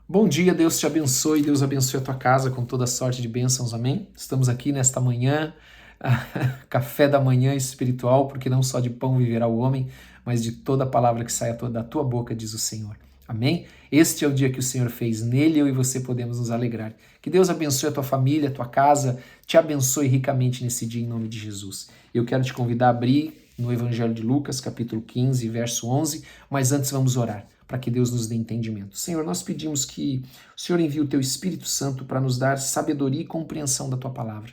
Bom dia, Deus te abençoe, Deus abençoe a tua casa com toda sorte de bênçãos, amém? Estamos aqui nesta manhã, café da manhã espiritual, porque não só de pão viverá o homem, mas de toda a palavra que sai da tua boca, diz o Senhor, amém? Este é o dia que o Senhor fez, nele eu e você podemos nos alegrar. Que Deus abençoe a tua família, a tua casa, te abençoe ricamente nesse dia em nome de Jesus. Eu quero te convidar a abrir no Evangelho de Lucas, capítulo 15, verso 11, mas antes vamos orar, para que Deus nos dê entendimento. Senhor, nós pedimos que o Senhor envie o Teu Espírito Santo para nos dar sabedoria e compreensão da Tua Palavra,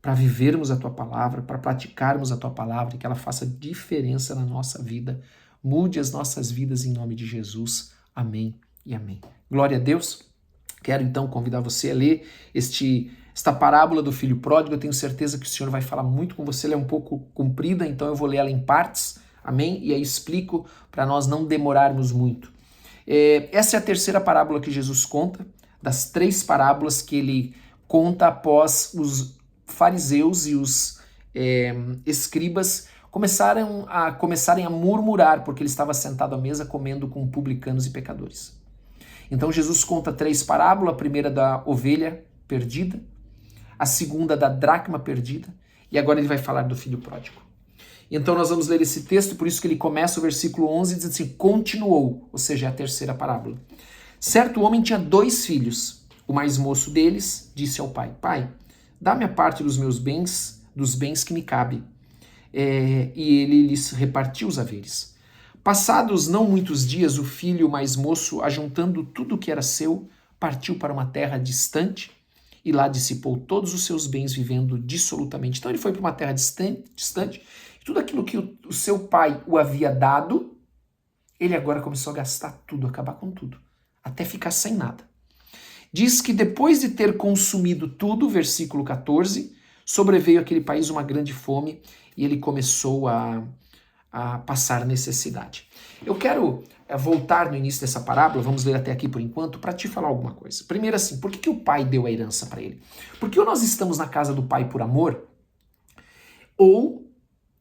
para vivermos a Tua Palavra, para praticarmos a Tua Palavra e que ela faça diferença na nossa vida. Mude as nossas vidas em nome de Jesus. Amém e amém. Glória a Deus. Quero então convidar você a ler esta parábola do filho pródigo. Eu tenho certeza que o Senhor vai falar muito com você. Ela é um pouco comprida, então eu vou ler ela em partes. Amém? E aí explico para nós não demorarmos muito. Essa é a terceira parábola que Jesus conta, das três parábolas que ele conta após os fariseus e os escribas começarem a murmurar, porque ele estava sentado à mesa comendo com publicanos e pecadores. Então Jesus conta três parábolas, a primeira da ovelha perdida, a segunda da dracma perdida, e agora ele vai falar do filho pródigo. Então nós vamos ler esse texto, por isso que ele começa o versículo 11 dizendo assim, continuou, ou seja, é a terceira parábola. Certo homem tinha 2 filhos. O mais moço deles disse ao pai, pai, dá-me a parte dos meus bens, dos bens que me cabe. E ele lhes repartiu os haveres. Passados não muitos dias, o filho mais moço, ajuntando tudo o que era seu, partiu para uma terra distante e lá dissipou todos os seus bens vivendo dissolutamente. Então ele foi para uma terra distante. Tudo aquilo que o seu pai o havia dado, ele agora começou a gastar tudo, acabar com tudo, até ficar sem nada. Diz que depois de ter consumido tudo, versículo 14, sobreveio àquele país uma grande fome e ele começou a passar necessidade. Eu quero voltar no início dessa parábola, vamos ler até aqui por enquanto, para te falar alguma coisa. Primeiro assim, por que o pai deu a herança para ele? Porque ou nós estamos na casa do pai por amor, ou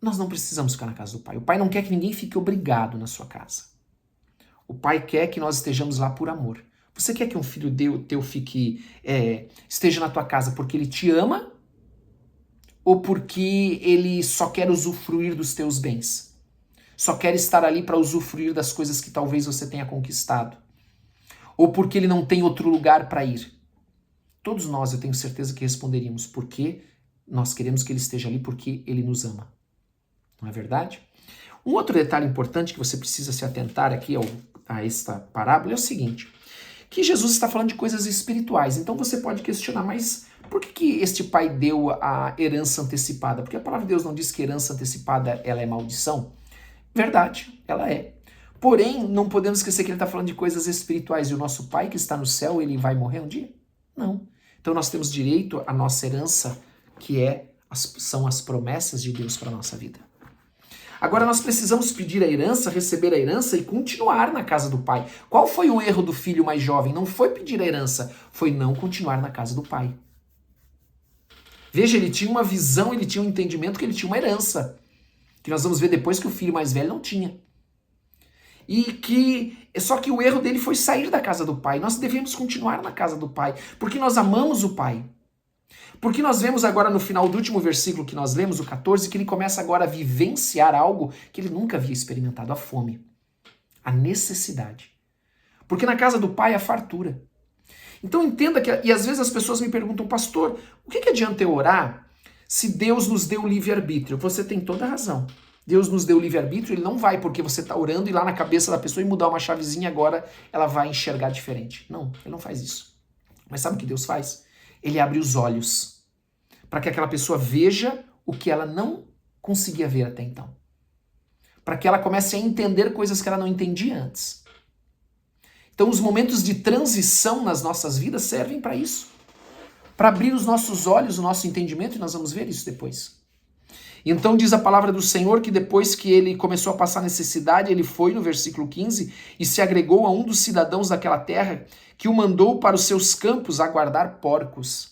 nós não precisamos ficar na casa do pai. O pai não quer que ninguém fique obrigado na sua casa. O pai quer que nós estejamos lá por amor. Você quer que um filho teu esteja na tua casa porque ele te ama ou porque ele só quer usufruir dos teus bens? Só quer estar ali para usufruir das coisas que talvez você tenha conquistado? Ou porque ele não tem outro lugar para ir? Todos nós, eu tenho certeza que responderíamos porque nós queremos que ele esteja ali porque ele nos ama. Não é verdade? Um outro detalhe importante que você precisa se atentar aqui a esta parábola é o seguinte, que Jesus está falando de coisas espirituais, então você pode questionar, mas por que este pai deu a herança antecipada? Porque a palavra de Deus não diz que herança antecipada ela é maldição? Verdade, ela é. Porém, não podemos esquecer que ele está falando de coisas espirituais e o nosso pai que está no céu, ele vai morrer um dia? Não. Então nós temos direito à nossa herança, que são as promessas de Deus para a nossa vida. Agora nós precisamos pedir a herança, receber a herança e continuar na casa do pai. Qual foi o erro do filho mais jovem? Não foi pedir a herança, foi não continuar na casa do pai. Veja, ele tinha uma visão, ele tinha um entendimento que ele tinha uma herança. Que nós vamos ver depois que o filho mais velho não tinha. Só que o erro dele foi sair da casa do pai. Nós devemos continuar na casa do pai, porque nós amamos o pai. Porque nós vemos agora no final do último versículo que nós lemos, o 14, que ele começa agora a vivenciar algo que ele nunca havia experimentado, a fome, a necessidade. Porque na casa do pai há fartura. Então entenda e às vezes as pessoas me perguntam, pastor, o que adianta eu orar se Deus nos deu livre-arbítrio? Você tem toda a razão. Deus nos deu livre-arbítrio, ele não vai porque você está orando e lá na cabeça da pessoa e mudar uma chavezinha agora ela vai enxergar diferente. Não, ele não faz isso. Mas sabe o que Deus faz? Ele abre os olhos para que aquela pessoa veja o que ela não conseguia ver até então. Para que ela comece a entender coisas que ela não entendia antes. Então os momentos de transição nas nossas vidas servem para isso. Para abrir os nossos olhos, o nosso entendimento, e nós vamos ver isso depois. Então diz a palavra do Senhor que depois que ele começou a passar necessidade, ele foi, no versículo 15, e se agregou a um dos cidadãos daquela terra que o mandou para os seus campos a guardar porcos.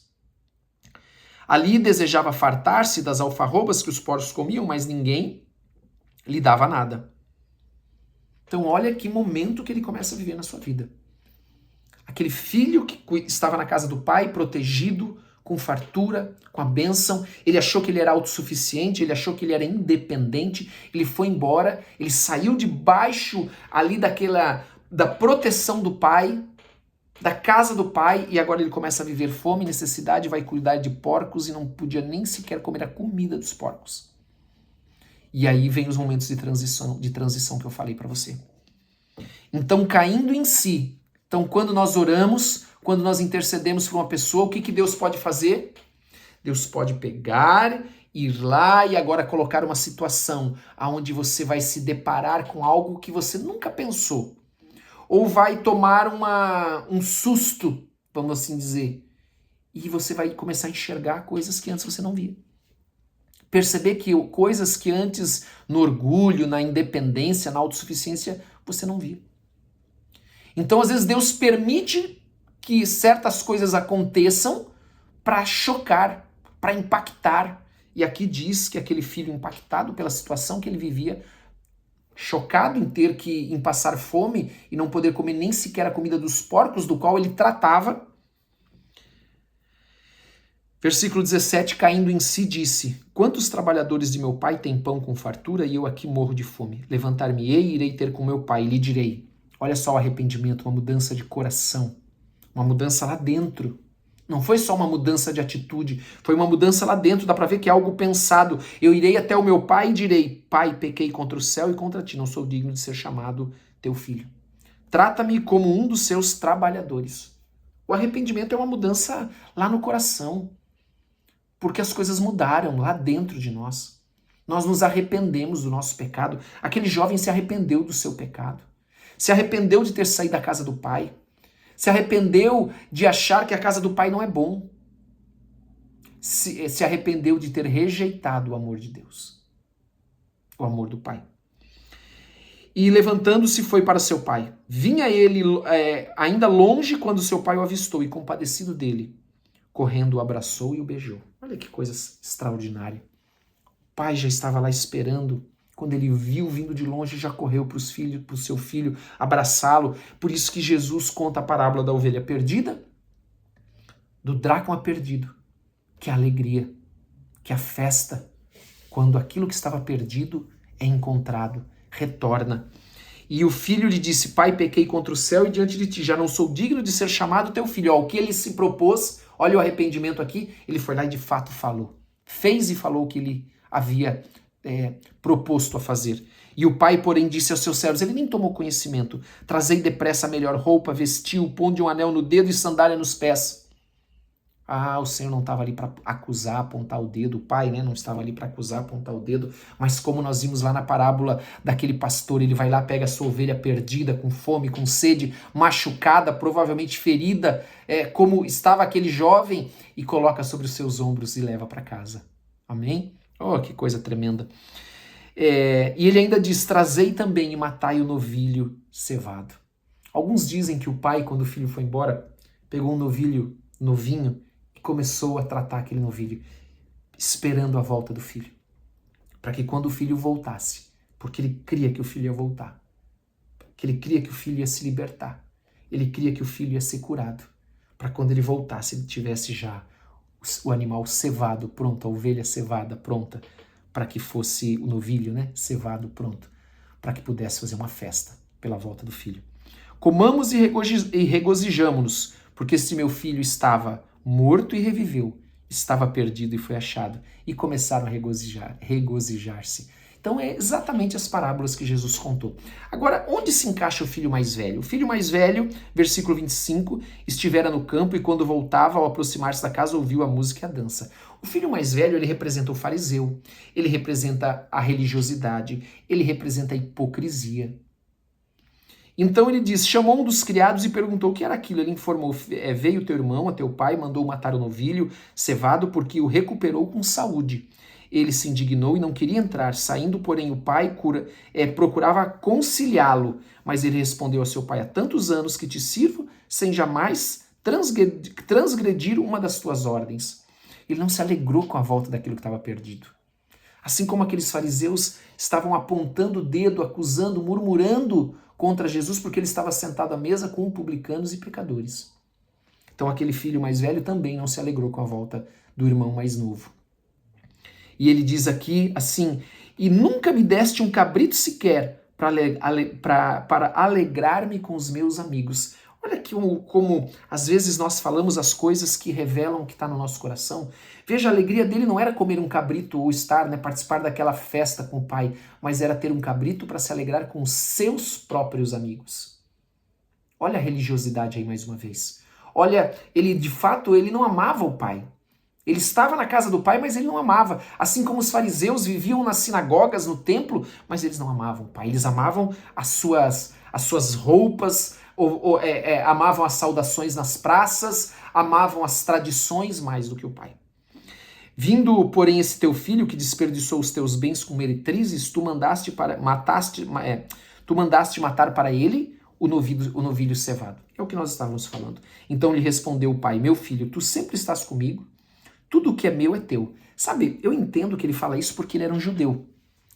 Ali desejava fartar-se das alfarrobas que os porcos comiam, mas ninguém lhe dava nada. Então olha que momento que ele começa a viver na sua vida. Aquele filho que estava na casa do pai, protegido, com fartura, com a bênção, ele achou que ele era autossuficiente, ele achou que ele era independente, ele foi embora, ele saiu debaixo ali da proteção do pai, da casa do pai, e agora ele começa a viver fome, necessidade, vai cuidar de porcos e não podia nem sequer comer a comida dos porcos. E aí vem os momentos de transição que eu falei para você. Então, caindo em si. Então, quando nós oramos, quando nós intercedemos por uma pessoa, o que Deus pode fazer? Deus pode pegar, ir lá e agora colocar uma situação onde você vai se deparar com algo que você nunca pensou. Ou vai tomar um susto, vamos assim dizer. E você vai começar a enxergar coisas que antes você não via. Perceber que coisas que antes, no orgulho, na independência, na autossuficiência, você não via. Então, às vezes, Deus permite que certas coisas aconteçam para chocar, para impactar. E aqui diz que aquele filho impactado pela situação que ele vivia, chocado em passar fome e não poder comer nem sequer a comida dos porcos do qual ele tratava. Versículo 17, caindo em si, disse: quantos trabalhadores de meu pai têm pão com fartura e eu aqui morro de fome? Levantar-me-ei e irei ter com meu pai e lhe direi. Olha só o arrependimento, uma mudança de coração, uma mudança lá dentro. Não foi só uma mudança de atitude, foi uma mudança lá dentro, dá para ver que é algo pensado. Eu irei até o meu pai e direi: pai, pequei contra o céu e contra ti, não sou digno de ser chamado teu filho. Trata-me como um dos seus trabalhadores. O arrependimento é uma mudança lá no coração, porque as coisas mudaram lá dentro de nós. Nós nos arrependemos do nosso pecado. Aquele jovem se arrependeu do seu pecado. Se arrependeu de ter saído da casa do pai. Se arrependeu de achar que a casa do pai não é bom. Se arrependeu de ter rejeitado o amor de Deus. O amor do pai. E levantando-se foi para seu pai. Vinha ele ainda longe quando seu pai o avistou e compadecido dele, correndo o abraçou e o beijou. Olha que coisa extraordinária. O pai já estava lá esperando. Quando ele viu vindo de longe, já correu para o seu filho abraçá-lo. Por isso que Jesus conta a parábola da ovelha perdida, do dracma perdido, que é a alegria, que é a festa, quando aquilo que estava perdido é encontrado, retorna. E o filho lhe disse: pai, pequei contra o céu e diante de ti, já não sou digno de ser chamado teu filho. O que ele se propôs, olha o arrependimento aqui, ele foi lá e de fato falou. Fez e falou o que ele havia proposto a fazer. E o pai, porém, disse aos seus servos, ele nem tomou conhecimento: trazei depressa a melhor roupa, vestiu, ponde um anel no dedo e sandália nos pés. O Senhor não estava ali para acusar, apontar o dedo, o pai, né, não estava ali para acusar, apontar o dedo, mas como nós vimos lá na parábola daquele pastor, ele vai lá, pega a sua ovelha perdida, com fome, com sede, machucada, provavelmente ferida, como estava aquele jovem, e coloca sobre os seus ombros e leva para casa. Amém? Oh, que coisa tremenda. E ele ainda diz: trazei também e matai o novilho cevado. Alguns dizem que o pai, quando o filho foi embora, pegou um novilho novinho e começou a tratar aquele novilho, esperando a volta do filho. Para que quando o filho voltasse, porque ele cria que o filho ia voltar, que ele cria que o filho ia se libertar, ele cria que o filho ia ser curado, para quando ele voltasse, ele tivesse já o animal cevado pronto, a ovelha cevada pronta, para que fosse o novilho, né, cevado pronto, para que pudesse fazer uma festa pela volta do filho. Comamos e regozijamo-nos, porque este meu filho estava morto e reviveu, estava perdido e foi achado. E começaram a regozijar-se. Então é exatamente as parábolas que Jesus contou. Agora, onde se encaixa o filho mais velho? O filho mais velho, versículo 25, estivera no campo e quando voltava, ao aproximar-se da casa, ouviu a música e a dança. O filho mais velho, ele representa o fariseu, ele representa a religiosidade, ele representa a hipocrisia. Então ele diz, chamou um dos criados e perguntou o que era aquilo. Ele informou, veio teu irmão, a teu pai, mandou matar o novilho cevado porque o recuperou com saúde. Ele se indignou e não queria entrar. Saindo, porém, o pai procurava conciliá-lo. Mas ele respondeu a seu pai, há tantos anos que te sirvo, sem jamais transgredir uma das tuas ordens. Ele não se alegrou com a volta daquilo que estava perdido. Assim como aqueles fariseus estavam apontando o dedo, acusando, murmurando contra Jesus porque ele estava sentado à mesa com publicanos e pecadores. Então aquele filho mais velho também não se alegrou com a volta do irmão mais novo. E ele diz aqui assim: e nunca me deste um cabrito sequer para alegrar-me com os meus amigos. Olha que como às vezes nós falamos as coisas que revelam o que está no nosso coração. Veja, a alegria dele não era comer um cabrito ou estar, participar daquela festa com o pai, mas era ter um cabrito para se alegrar com os seus próprios amigos. Olha a religiosidade aí mais uma vez. Olha, ele de fato ele não amava o pai. Ele estava na casa do pai, mas ele não amava. Assim como os fariseus viviam nas sinagogas, no templo, mas eles não amavam o pai. Eles amavam as suas roupas, amavam as saudações nas praças, amavam as tradições mais do que o pai. Vindo, porém, esse teu filho que desperdiçou os teus bens com meretrizes, tu mandaste matar para ele o novilho cevado. É o que nós estávamos falando. Então lhe respondeu o pai: meu filho, tu sempre estás comigo, tudo o que é meu é teu. Sabe, eu entendo que ele fala isso porque ele era um judeu.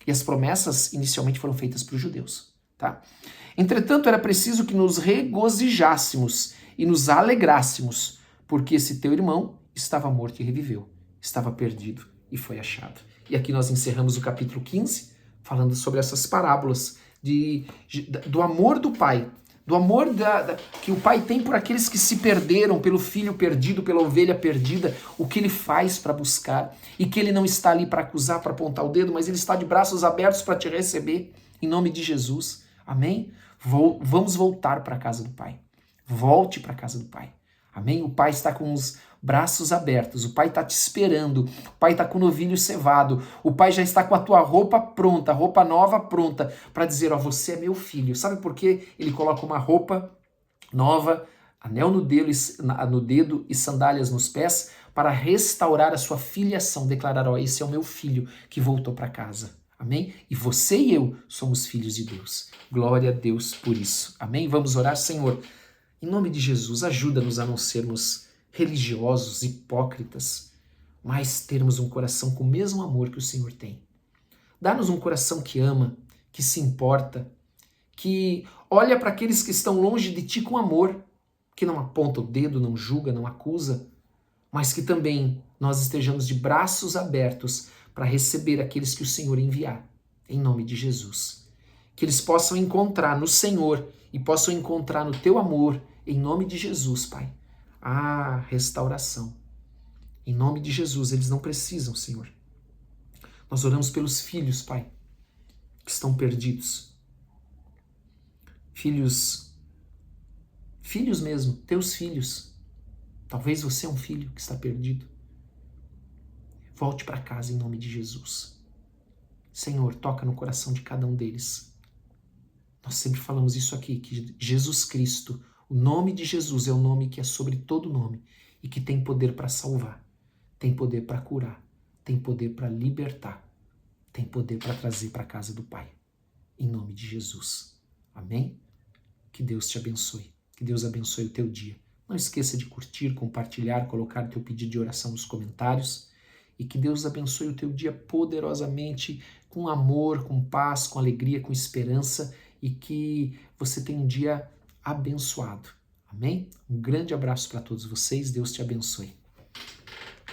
E as promessas inicialmente foram feitas para os judeus. Tá? Entretanto, era preciso que nos regozijássemos e nos alegrássemos, porque esse teu irmão estava morto e reviveu, estava perdido e foi achado. E aqui nós encerramos o capítulo 15, falando sobre essas parábolas do amor do pai, do amor que o pai tem por aqueles que se perderam, pelo filho perdido, pela ovelha perdida, o que ele faz para buscar, e que ele não está ali para acusar, para apontar o dedo, mas ele está de braços abertos para te receber, em nome de Jesus. Amém? Vamos voltar para a casa do pai. Volte para a casa do pai. Amém? O pai está com os braços abertos, o pai está te esperando, o pai está com o novilho cevado, o pai já está com a tua roupa pronta, roupa nova pronta, para dizer, ó, você é meu filho. Sabe por quê? Ele coloca uma roupa nova, anel no dedo e sandálias nos pés, para restaurar a sua filiação, declarar, ó, esse é o meu filho que voltou para casa. Amém? E você e eu somos filhos de Deus. Glória a Deus por isso. Amém? Vamos orar, Senhor. Em nome de Jesus, ajuda-nos a não sermos religiosos, hipócritas, mas termos um coração com o mesmo amor que o Senhor tem. Dá-nos um coração que ama, que se importa, que olha para aqueles que estão longe de Ti com amor, que não aponta o dedo, não julga, não acusa, mas que também nós estejamos de braços abertos para receber aqueles que o Senhor enviar, em nome de Jesus. Que eles possam encontrar no Senhor e possam encontrar no Teu amor, em nome de Jesus, Pai, a restauração. Em nome de Jesus, eles não precisam, Senhor. Nós oramos pelos filhos, Pai, que estão perdidos. Filhos mesmo, teus filhos. Talvez você é um filho que está perdido. Volte para casa em nome de Jesus. Senhor, toca no coração de cada um deles. Nós sempre falamos isso aqui, que Jesus Cristo, o nome de Jesus é o nome que é sobre todo nome e que tem poder para salvar, tem poder para curar, tem poder para libertar, tem poder para trazer para a casa do Pai. Em nome de Jesus. Amém? Que Deus te abençoe. Que Deus abençoe o teu dia. Não esqueça de curtir, compartilhar, colocar teu pedido de oração nos comentários. E que Deus abençoe o teu dia poderosamente, com amor, com paz, com alegria, com esperança, e que você tenha um dia abençoado. Amém? Um grande abraço para todos vocês. Deus te abençoe.